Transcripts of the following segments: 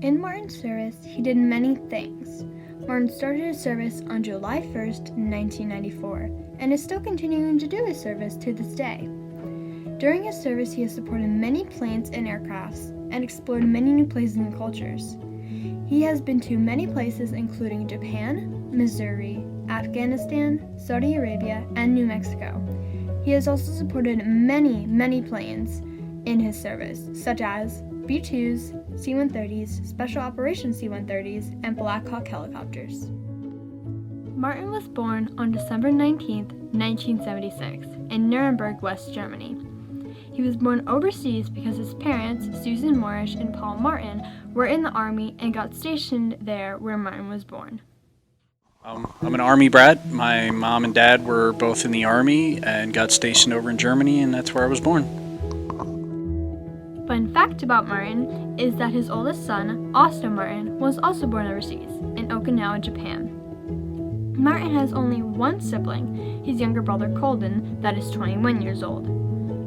In Martin's service, he did many things. Martin started his service on July 1st, 1994, and is still continuing to do his service to this day. During his service, he has supported many planes and aircrafts and explored many new places and cultures. He has been to many places including Japan, Missouri, Afghanistan, Saudi Arabia, and New Mexico. He has also supported many planes in his service, such as B-2s, C-130s, Special Operations C-130s, and Black Hawk helicopters. Martin was born on December 19, 1976, in Nuremberg, West Germany. He was born overseas because his parents, Susan Morrish and Paul Martin, were in the Army and got stationed there where Martin was born. I'm an Army brat. My mom and dad were both in the Army and got stationed over in Germany, and that's where I was born. Fun fact about Martin is that his oldest son, Austin Martin, was also born overseas, in Okinawa, Japan. Martin has only one sibling, his younger brother Colden, that is 21 years old.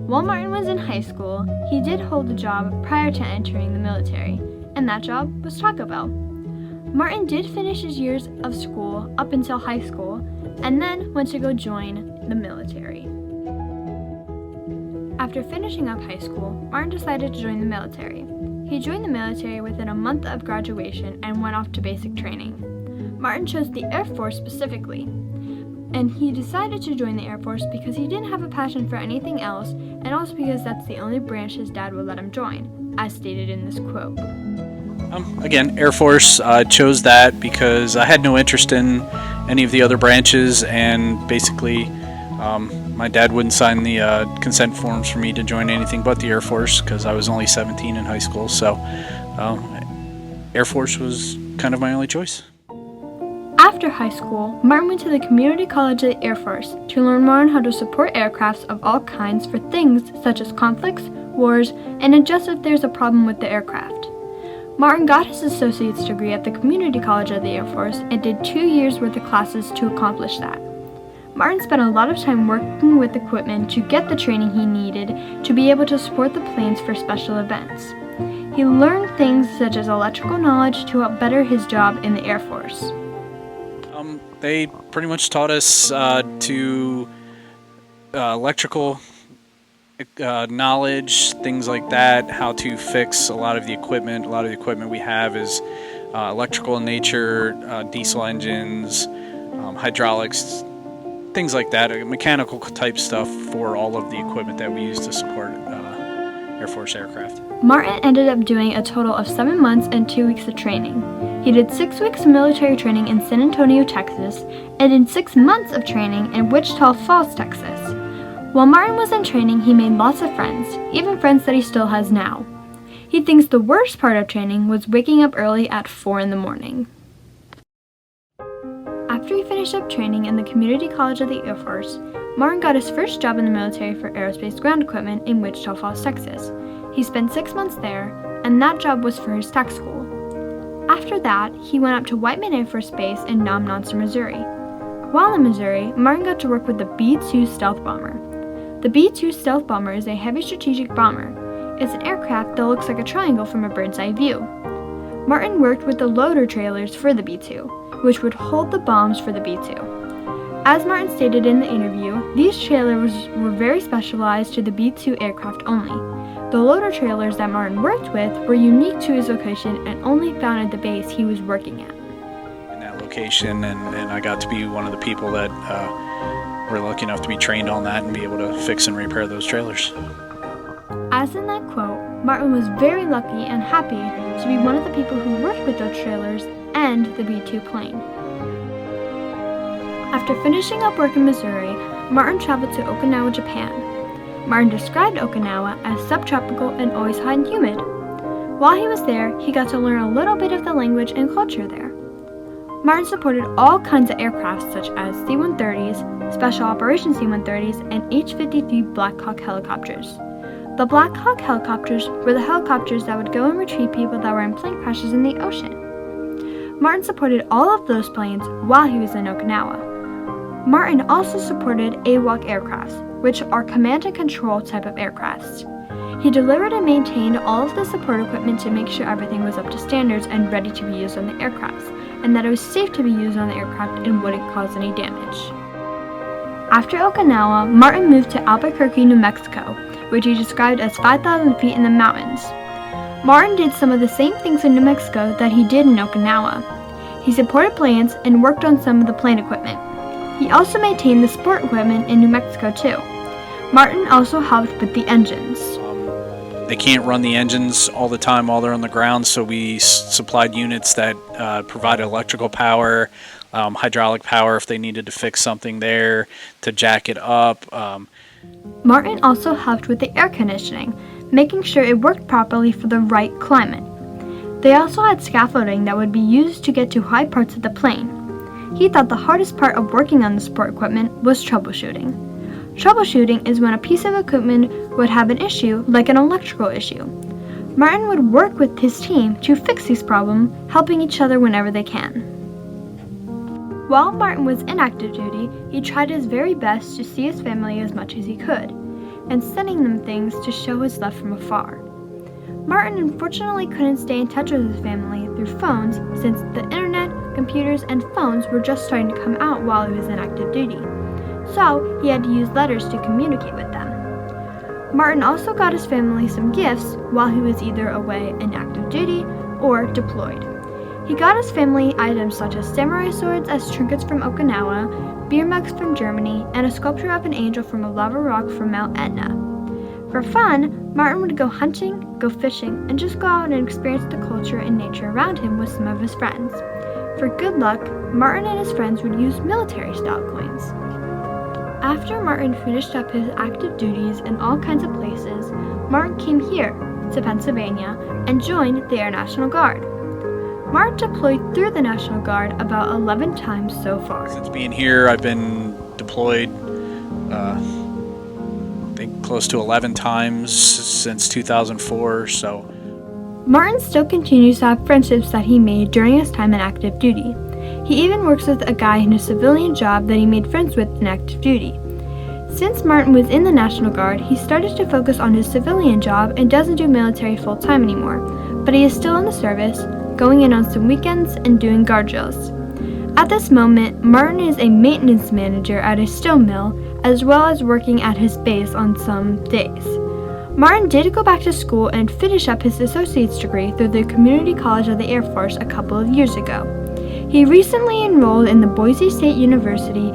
While Martin was in high school, he did hold a job prior to entering the military, and that job was Taco Bell. Martin did finish his years of school up until high school, and then went to go join the military. After finishing up high school, Martin decided to join the military. He joined the military within a month of graduation and went off to basic training. Martin chose the Air Force specifically, and he decided to join the Air Force because he didn't have a passion for anything else, and also because that's the only branch his dad would let him join, as stated in this quote. Again, Air Force, chose that because I had no interest in any of the other branches, and basically my dad wouldn't sign the consent forms for me to join anything but the Air Force because I was only 17 in high school, so Air Force was kind of my only choice. After high school, Martin went to the Community College of the Air Force to learn more on how to support aircrafts of all kinds for things such as conflicts, wars, and adjust if there's a problem with the aircraft. Martin got his associate's degree at the Community College of the Air Force and did 2 years worth of classes to accomplish that. Martin spent a lot of time working with equipment to get the training he needed to be able to support the planes for special events. He learned things such as electrical knowledge to help better his job in the Air Force. They pretty much taught us to electrical knowledge, things like that, how to fix a lot of the equipment. A lot of the equipment we have is electrical in nature, diesel engines, hydraulics, things like that, mechanical type stuff for all of the equipment that we use to support Air Force aircraft. Martin ended up doing a total of 7 months and 2 weeks of training. He did 6 weeks of military training in San Antonio, Texas, and did 6 months of training in Wichita Falls, Texas. While Martin was in training, he made lots of friends, even friends that he still has now. He thinks the worst part of training was waking up early at 4 in the morning. After he finished up training in the Community College of the Air Force, Martin got his first job in the military for aerospace ground equipment in Wichita Falls, Texas. He spent 6 months there, and that job was for his tech school. After that, he went up to Whiteman Air Force Base in Nonamsar, Missouri. While in Missouri, Martin got to work with the B-2 stealth bomber. The B-2 stealth bomber is a heavy strategic bomber. It's an aircraft that looks like a triangle from a bird's eye view. Martin worked with the loader trailers for the B-2, which would hold the bombs for the B-2. As Martin stated in the interview, these trailers were very specialized to the B-2 aircraft only. The loader trailers that Martin worked with were unique to his location and only found at the base he was working at. In that location, and I got to be one of the people that were lucky enough to be trained on that and be able to fix and repair those trailers. As in that quote, Martin was very lucky and happy to be one of the people who worked with those trailers and the B-2 plane. After finishing up work in Missouri, Martin traveled to Okinawa, Japan. Martin described Okinawa as subtropical and always hot and humid. While he was there, he got to learn a little bit of the language and culture there. Martin supported all kinds of aircraft such as C-130s, Special Operations C-130s, and H-53 Black Hawk helicopters. The Black Hawk helicopters were the helicopters that would go and retrieve people that were in plane crashes in the ocean. Martin supported all of those planes while he was in Okinawa. Martin also supported AWAC aircrafts, which are command and control type of aircrafts. He delivered and maintained all of the support equipment to make sure everything was up to standards and ready to be used on the aircrafts, and that it was safe to be used on the aircraft and wouldn't cause any damage. After Okinawa, Martin moved to Albuquerque, New Mexico, which he described as 5,000 feet in the mountains. Martin did some of the same things in New Mexico that he did in Okinawa. He supported planes and worked on some of the plane equipment. He also maintained the sport equipment in New Mexico too. Martin also helped with the engines. They can't run the engines all the time while they're on the ground, so we supplied units that provide electrical power, hydraulic power if they needed to fix something there, to jack it up. Martin also helped with the air conditioning, making sure it worked properly for the right climate. They also had scaffolding that would be used to get to high parts of the plane. He thought the hardest part of working on the sport equipment was troubleshooting. Troubleshooting is when a piece of equipment would have an issue, like an electrical issue. Martin would work with his team to fix these problems, helping each other whenever they can. While Martin was in active duty, he tried his very best to see his family as much as he could, and sending them things to show his love from afar. Martin unfortunately couldn't stay in touch with his family through phones since the internet, computers, and phones were just starting to come out while he was in active duty. So he had to use letters to communicate with them. Martin also got his family some gifts while he was either away in active duty or deployed. He got his family items such as samurai swords as trinkets from Okinawa, beer mugs from Germany, and a sculpture of an angel from a lava rock from Mount Etna. For fun, Martin would go hunting, go fishing, and just go out and experience the culture and nature around him with some of his friends. For good luck, Martin and his friends would use military-style coins. After Martin finished up his active duties in all kinds of places, Martin came here to Pennsylvania and joined the Air National Guard. Martin deployed through the National Guard about 11 times so far. Since being here, I've been deployed I think close to 11 times since 2004, so. Martin still continues to have friendships that he made during his time in active duty. He even works with a guy in a civilian job that he made friends with in active duty. Since Martin was in the National Guard, he started to focus on his civilian job and doesn't do military full-time anymore, but he is still in the service, going in on some weekends and doing guard drills. At this moment, Martin is a maintenance manager at a steel mill, as well as working at his base on some days. Martin did go back to school and finish up his associate's degree through the Community College of the Air Force a couple of years ago. He recently enrolled in the Boise State University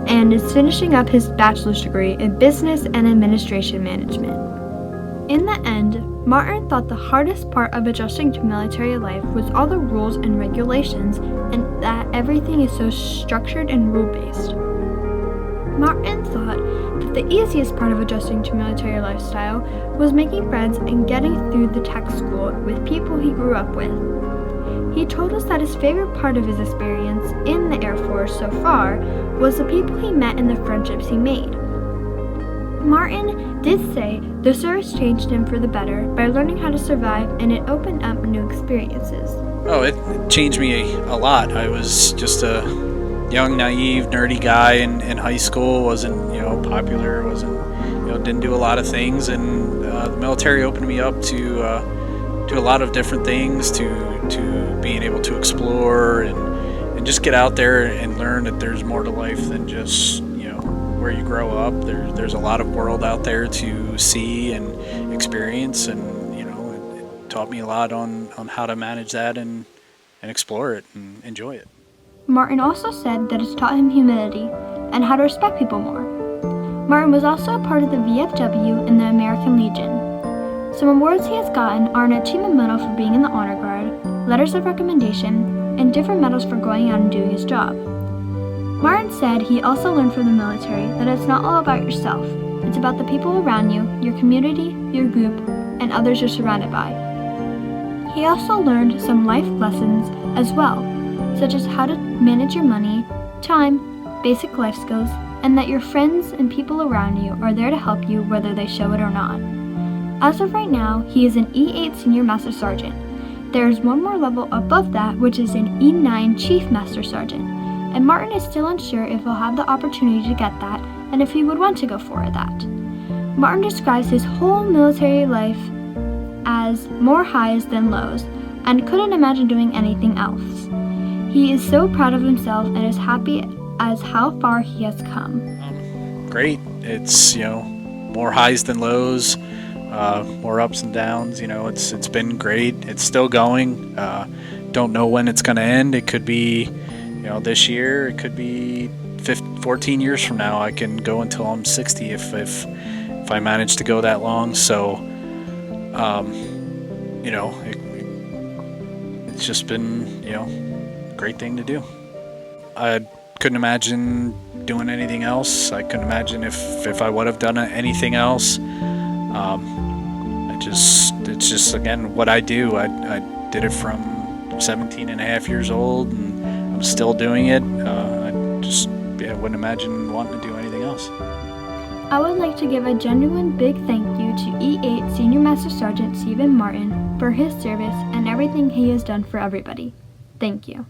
and is finishing up his bachelor's degree in Business and Administration Management. In the end, Martin thought the hardest part of adjusting to military life was all the rules and regulations, and that everything is so structured and rule-based. Martin thought that the easiest part of adjusting to military lifestyle was making friends and getting through the tech school with people he grew up with. He told us that his favorite part of his experience in the Air Force so far was the people he met and the friendships he made. Martin did say the service changed him for the better by learning how to survive, and it opened up new experiences. Oh, it changed me a lot. I was just a young, naive, nerdy guy in high school. Wasn't, popular. Didn't do a lot of things, and the military opened me up to a lot of different things, to being able to explore and just get out there and learn that there's more to life than just where you grow up. There's a lot of world out there to see and experience, and it taught me a lot on how to manage that and explore it and enjoy it. Martin also said that it's taught him humility and how to respect people more. Martin was also a part of the VFW and the American Legion. Some awards he has gotten are an achievement medal for being in the Honor Guard, letters of recommendation, and different medals for going out and doing his job. Martin said he also learned from the military that it's not all about yourself. It's about the people around you, your community, your group, and others you're surrounded by. He also learned some life lessons as well, such as how to manage your money, time, basic life skills, and that your friends and people around you are there to help you whether they show it or not. As of right now, he is an E8 Senior Master Sergeant. There is one more level above that, which is an E9 Chief Master Sergeant, and Martin is still unsure if he'll have the opportunity to get that and if he would want to go for that. Martin describes his whole military life as more highs than lows and couldn't imagine doing anything else. He is so proud of himself and is happy as how far he has come. Great. It's, more highs than lows, more ups and downs. It's been great. It's still going. Don't know when it's going to end. It could be, this year. It could be 14 years from now. I can go until I'm 60 if I manage to go that long. So, it's just been, a great thing to do. I couldn't imagine doing anything else. I couldn't imagine if I would have done anything else. It's just again what I do. I did it from 17 and a half years old, and I'm still doing it. I wouldn't imagine wanting to do anything else. I would like to give a genuine big thank you to E8 Senior Master Sergeant Stephen Martin for his service and everything he has done for everybody. Thank you.